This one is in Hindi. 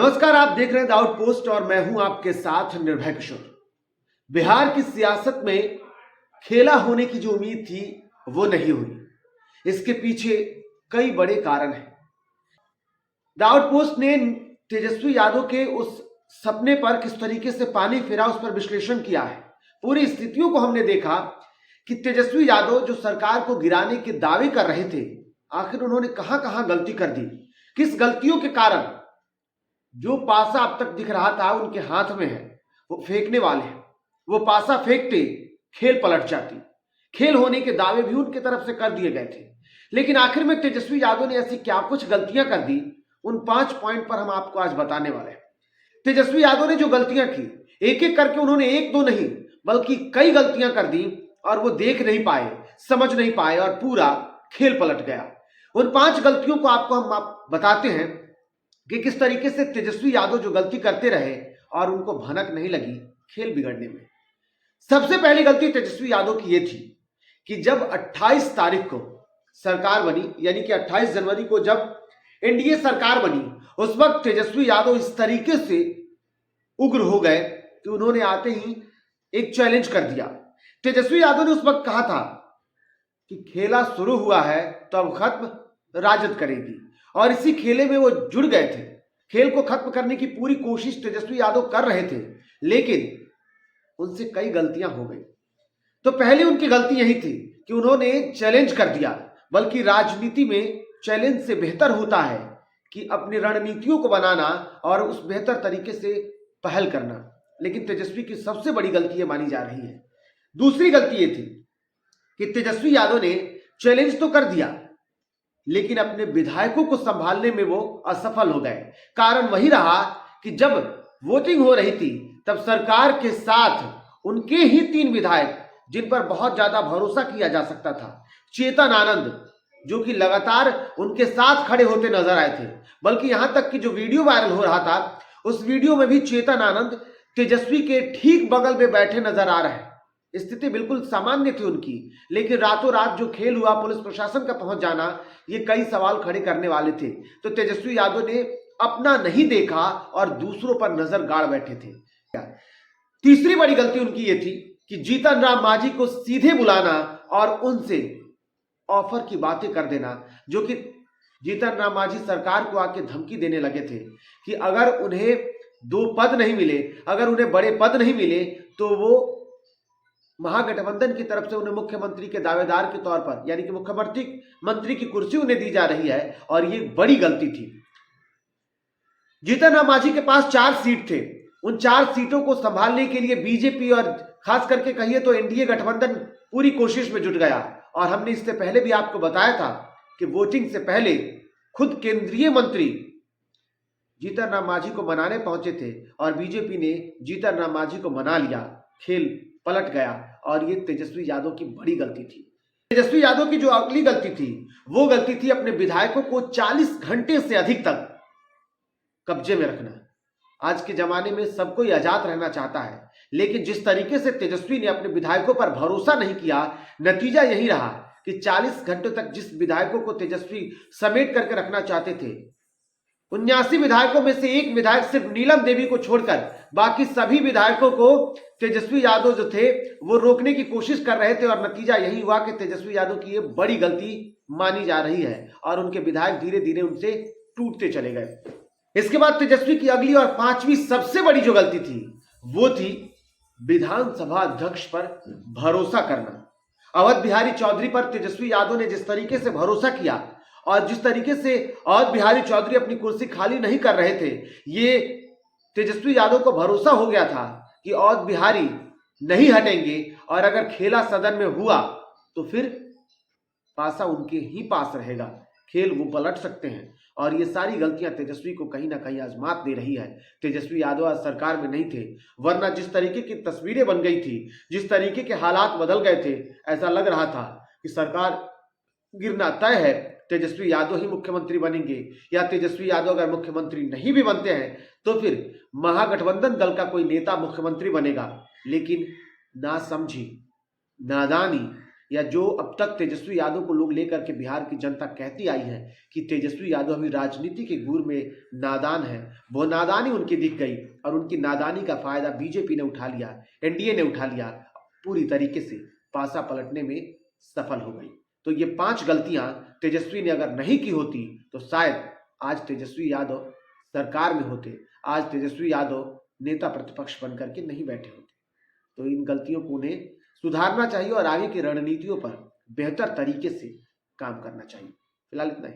नमस्कार, आप देख रहे हैं द आउटपोस्ट और मैं हूं आपके साथ निर्भय किशोर। बिहार की सियासत में खेला होने की जो उम्मीद थी वो नहीं हुई। इसके पीछे कई बड़े कारण हैं। द आउटपोस्ट ने तेजस्वी यादव के उस सपने पर किस तरीके से पानी फिरा उस पर विश्लेषण किया है। पूरी स्थितियों को हमने देखा कि तेजस्वी यादव जो सरकार को गिराने के दावे कर रहे थे, आखिर उन्होंने कहां कहां गलती कर दी, किस गलतियों के कारण जो पासा अब तक दिख रहा था उनके हाथ में है वो फेंकने वाले हैं। वो पासा फेंकते खेल पलट जाती। खेल होने के दावे भी उनके तरफ से कर दिए गए थे, लेकिन आखिर में तेजस्वी यादव ने ऐसी क्या कुछ गलतियां कर दी, उन 5 पॉइंट पर हम आपको आज बताने वाले हैं। तेजस्वी यादव ने जो गलतियां की, एक एक करके उन्होंने एक दो नहीं बल्कि कई गलतियां कर दी और वो देख नहीं पाए, समझ नहीं पाए और पूरा खेल पलट गया। उन 5 गलतियों को आपको हम बताते हैं कि किस तरीके से तेजस्वी यादव जो गलती करते रहे और उनको भनक नहीं लगी खेल बिगड़ने में। सबसे पहली गलती तेजस्वी यादव की यह थी कि जब 28 तारीख को सरकार बनी, यानी कि 28 जनवरी को जब एनडीए सरकार बनी, उस वक्त तेजस्वी यादव इस तरीके से उग्र हो गए कि उन्होंने आते ही एक चैलेंज कर दिया। तेजस्वी यादव ने उस वक्त कहा था कि खेला शुरू हुआ है तो अब खत्म राजद करेगी, और इसी खेले में वो जुड़ गए थे। खेल को खत्म करने की पूरी कोशिश तेजस्वी यादव कर रहे थे, लेकिन उनसे कई गलतियां हो गई। तो पहली उनकी गलती यही थी कि उन्होंने चैलेंज कर दिया, बल्कि राजनीति में चैलेंज से बेहतर होता है कि अपनी रणनीतियों को बनाना और उस बेहतर तरीके से पहल करना। लेकिन तेजस्वी की सबसे बड़ी गलती ये मानी जा रही है। दूसरी गलती ये थी कि तेजस्वी यादव ने चैलेंज तो कर दिया, लेकिन अपने विधायकों को संभालने में वो असफल हो गए। कारण वही रहा कि जब वोटिंग हो रही थी तब सरकार के साथ उनके ही 3 विधायक, जिन पर बहुत ज्यादा भरोसा किया जा सकता था, चेतन आनंद, जो कि लगातार उनके साथ खड़े होते नजर आए थे, बल्कि यहां तक कि जो वीडियो वायरल हो रहा था उस वीडियो में भी चेतन आनंद तेजस्वी के ठीक बगल में बैठे नजर आ रहे हैं। स्थिति बिल्कुल सामान्य थी उनकी, लेकिन रातों रात जो खेल हुआ, पुलिस प्रशासन का पहुंच जाना, ये कई सवाल खड़े करने वाले थे। तो तेजस्वी यादव ने अपना नहीं देखा और दूसरों पर नजर गाड़ बैठे थे। तीसरी बड़ी गलती उनकी ये थी कि जीतन राम मांझी को सीधे बुलाना और उनसे ऑफर की बातें कर देना, जो कि जीतन राम मांझी सरकार को आके धमकी देने लगे थे कि अगर उन्हें 2 पद नहीं मिले, अगर उन्हें बड़े पद नहीं मिले, तो वो महागठबंधन की तरफ से उन्हें मुख्यमंत्री के दावेदार के तौर पर, यानी कि मुख्यमंत्री की कुर्सी उन्हें दी जा रही है, और ये बड़ी गलती थी। जीतन राम मांझी के पास 4 सीट थे। उन 4 सीटों को संभालने के लिए बीजेपी और खास करके कहिए तो एनडीए गठबंधन पूरी कोशिश में जुट गया। और हमने इससे पहले भी आपको बताया था कि वोटिंग से पहले खुद केंद्रीय मंत्री जीतन राम मांझी को मनाने पहुंचे थे और बीजेपी ने जीतन राम मांझी को मना लिया। खेल पलट गया और ये तेजस्वी यादव की बड़ी गलती थी। तेजस्वी यादव की जो अगली गलती थी वो गलती थी अपने विधायकों को 40 घंटे से अधिक तक कब्जे में रखना। आज के जमाने में सब कोई आजाद रहना चाहता है, लेकिन जिस तरीके से तेजस्वी ने अपने विधायकों पर भरोसा नहीं किया, नतीजा यही रहा कि 40 घंटों तक जिस विधायकों को तेजस्वी समेट करके रखना चाहते थे, 79 विधायकों में से एक विधायक सिर्फ नीलम देवी को छोड़कर बाकी सभी विधायकों को तेजस्वी यादव जो थे वो रोकने की कोशिश कर रहे थे। और नतीजा यही हुआ कि तेजस्वी यादव की ये बड़ी गलती मानी जा रही है और उनके विधायक धीरे धीरे उनसे टूटते चले गए। इसके बाद तेजस्वी की अगली और 5वीं सबसे बड़ी जो गलती थी वो थी विधानसभा अध्यक्ष पर भरोसा करना। अवध बिहारी चौधरी पर तेजस्वी यादव ने जिस तरीके से भरोसा किया और जिस तरीके से अवध बिहारी चौधरी अपनी कुर्सी खाली नहीं कर रहे थे, ये तेजस्वी यादव को भरोसा हो गया था कि अवध बिहारी नहीं हटेंगे और अगर खेला सदन में हुआ तो फिर पासा उनके ही पास रहेगा, खेल वो पलट सकते हैं। और ये सारी गलतियां तेजस्वी को कहीं ना कहीं आजमात दे रही है। तेजस्वी यादव आज सरकार में नहीं थे, वरना जिस तरीके की तस्वीरें बन गई थी, जिस तरीके के हालात बदल गए थे, ऐसा लग रहा था कि सरकार गिरना तय है, तेजस्वी यादव ही मुख्यमंत्री बनेंगे, या तेजस्वी यादव अगर मुख्यमंत्री नहीं भी बनते हैं तो फिर महागठबंधन दल का कोई नेता मुख्यमंत्री बनेगा। लेकिन नासमझी, नादानी, या जो अब तक तेजस्वी यादव को लोग लेकर के बिहार की जनता कहती आई है कि तेजस्वी यादव अभी राजनीति के गुर में नादान है, वो नादानी उनकी दिख गई और उनकी नादानी का फायदा बीजेपी ने उठा लिया, एनडीए ने उठा लिया, पूरी तरीके से पासा पलटने में सफल हो गई। तो ये 5 गलतियां तेजस्वी ने अगर नहीं की होती तो शायद आज तेजस्वी यादव सरकार में होते, आज तेजस्वी यादव नेता प्रतिपक्ष बनकर के नहीं बैठे होते। तो इन गलतियों को उन्हें सुधारना चाहिए और आगे की रणनीतियों पर बेहतर तरीके से काम करना चाहिए। फिलहाल इतना ही।